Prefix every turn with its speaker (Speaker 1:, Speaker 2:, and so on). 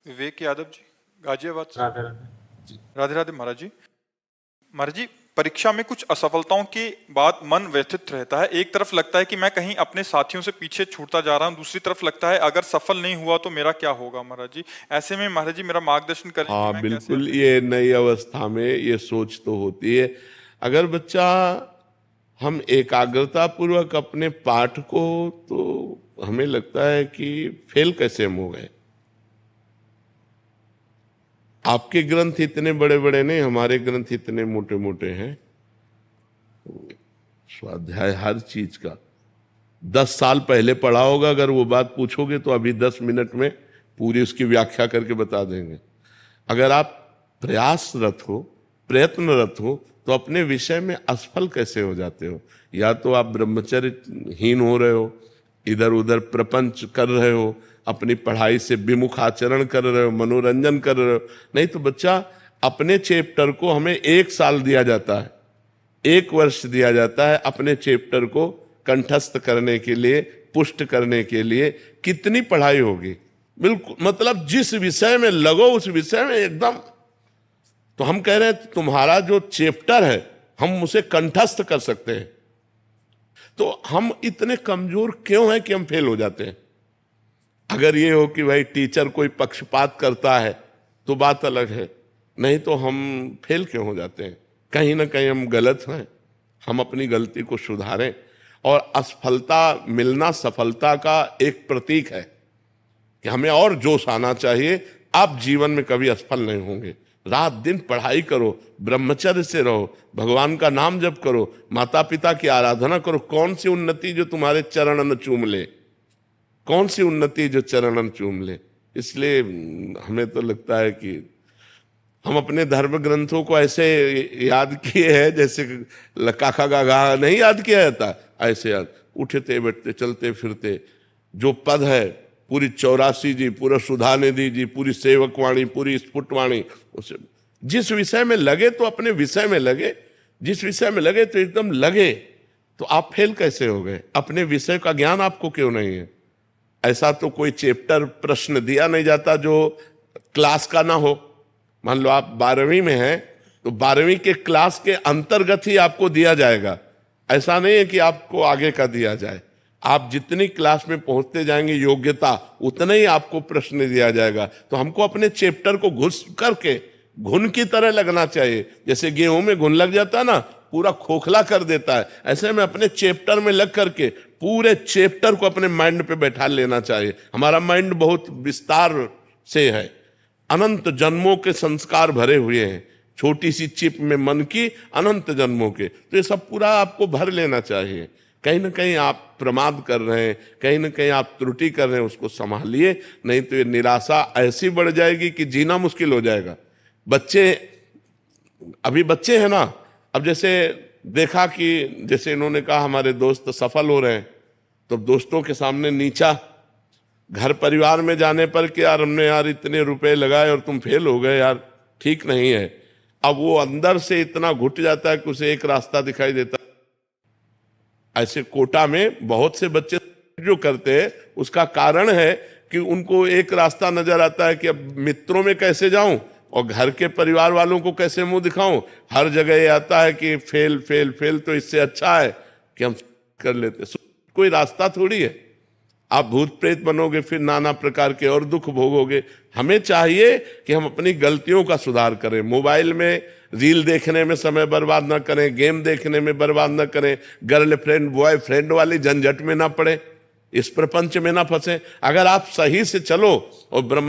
Speaker 1: विवेक यादव जी, गाजियाबाद से।
Speaker 2: राधे राधे।
Speaker 1: राधे राधे महाराज जी। महाराज जी, परीक्षा में कुछ असफलताओं के बाद मन व्यथित रहता है। एक तरफ लगता है कि मैं कहीं अपने साथियों से पीछे छूटता जा रहा हूं, दूसरी तरफ लगता है अगर सफल नहीं हुआ तो मेरा क्या होगा। महाराज जी, ऐसे में महाराज जी मेरा मार्गदर्शन करें कि
Speaker 3: हाँ
Speaker 1: मैं
Speaker 3: बिल्कुल,
Speaker 1: कैसे।
Speaker 3: ये नई अवस्था में ये सोच तो होती है। अगर बच्चा हम एकाग्रता पूर्वक अपने पाठ को, तो हमें लगता है कि फेल कैसे हम हो गए। आपके ग्रंथ इतने बड़े बड़े नहीं, हमारे ग्रंथ इतने मोटे मोटे हैं। स्वाध्याय हर चीज का 10 साल पहले पढ़ा होगा, अगर वो बात पूछोगे तो अभी 10 मिनट में पूरी उसकी व्याख्या करके बता देंगे। अगर आप प्रयासरत हो, प्रयत्नरत हो, तो अपने विषय में असफल कैसे हो जाते हो। या तो आप ब्रह्मचर्यहीन हो रहे हो, इधर उधर प्रपंच कर रहे हो, अपनी पढ़ाई से विमुख आचरण कर रहे हो, मनोरंजन कर रहे हो। नहीं तो बच्चा, अपने चैप्टर को हमें 1 साल दिया जाता है, 1 वर्ष दिया जाता है अपने चैप्टर को कंठस्थ करने के लिए, पुष्ट करने के लिए। कितनी पढ़ाई होगी। बिल्कुल, मतलब जिस विषय में लगो उस विषय में एकदम। तो हम कह रहे हैं तुम्हारा जो चैप्टर है हम उसे कंठस्थ कर सकते हैं। तो हम इतने कमजोर क्यों हैं कि हम फेल हो जाते हैं। अगर ये हो कि भाई टीचर कोई पक्षपात करता है तो बात अलग है, नहीं तो हम फेल क्यों हो जाते हैं। कहीं ना कहीं हम गलत हैं, हम अपनी गलती को सुधारें। और असफलता मिलना सफलता का एक प्रतीक है कि हमें और जोश आना चाहिए। आप जीवन में कभी असफल नहीं होंगे। रात दिन पढ़ाई करो, ब्रह्मचर्य से रहो, भगवान का नाम जप करो, माता पिता की आराधना करो। कौन सी उन्नति जो तुम्हारे चरणन चूम ले, कौन सी उन्नति जो चरणन चूम ले। इसलिए हमें तो लगता है कि हम अपने धर्म ग्रंथों को ऐसे याद किए हैं जैसे काका गागा नहीं याद किया जाता, ऐसे याद। उठते बैठते चलते फिरते जो पद है, पूरी 84 जी, पूरा सुधा निधि जी, पूरी सेवकवाणी, पूरी स्फुटवाणी, उसे जिस विषय में लगे तो अपने विषय में लगे, जिस विषय में लगे तो एकदम लगे। तो आप फेल कैसे हो गए। अपने विषय का ज्ञान आपको क्यों नहीं है। ऐसा तो कोई चैप्टर प्रश्न दिया नहीं जाता जो क्लास का ना हो। मान लो आप 12वीं में हैं तो 12वीं के क्लास के अंतर्गत ही आपको दिया जाएगा। ऐसा नहीं है कि आपको आगे का दिया जाए। आप जितनी क्लास में पहुंचते जाएंगे योग्यता, उतना ही आपको प्रश्न दिया जाएगा। तो हमको अपने चैप्टर को घुस करके घुन की तरह लगना चाहिए। जैसे गेहूं में घुन लग जाता है ना, पूरा खोखला कर देता है, ऐसे में अपने चैप्टर में लग करके पूरे चैप्टर को अपने माइंड पे बैठा लेना चाहिए। हमारा माइंड बहुत विस्तार से है, अनंत जन्मों के संस्कार भरे हुए हैं। छोटी सी चिप में मन की अनंत जन्मों के, तो ये सब पूरा आपको भर लेना चाहिए। कहीं ना कहीं आप प्रमाद कर रहे हैं, कहीं ना कहीं आप त्रुटि कर रहे हैं, उसको संभालिए। नहीं तो ये निराशा ऐसी बढ़ जाएगी कि जीना मुश्किल हो जाएगा। बच्चे, अभी बच्चे हैं ना, अब जैसे देखा कि जैसे इन्होंने कहा हमारे दोस्त सफल हो रहे हैं, तो दोस्तों के सामने नीचा, घर परिवार में जाने पर कि यार हमने यार इतने रुपए लगाए और तुम फेल हो गए, यार ठीक नहीं है। अब वो अंदर से इतना घुट जाता है कि उसे एक रास्ता दिखाई देता है। ऐसे कोटा में बहुत से बच्चे जो करते हैं, उसका कारण है कि उनको एक रास्ता नजर आता है कि अब मित्रों में कैसे जाऊं और घर के परिवार वालों को कैसे मुंह दिखाऊं। हर जगह ये आता है कि फेल फेल फेल, तो इससे अच्छा है कि हम कर लेते। कोई रास्ता थोड़ी है। आप भूत प्रेत बनोगे, फिर नाना प्रकार के और दुख भोगोगे। हमें चाहिए कि हम अपनी गलतियों का सुधार करें। मोबाइल में रील देखने में समय बर्बाद ना करें, गेम देखने में बर्बाद ना करें, गर्लफ्रेंड बॉयफ्रेंड वाली झंझट में ना पड़े, इस प्रपंच में ना फंसे। अगर आप सही से चलो और ब्रह्म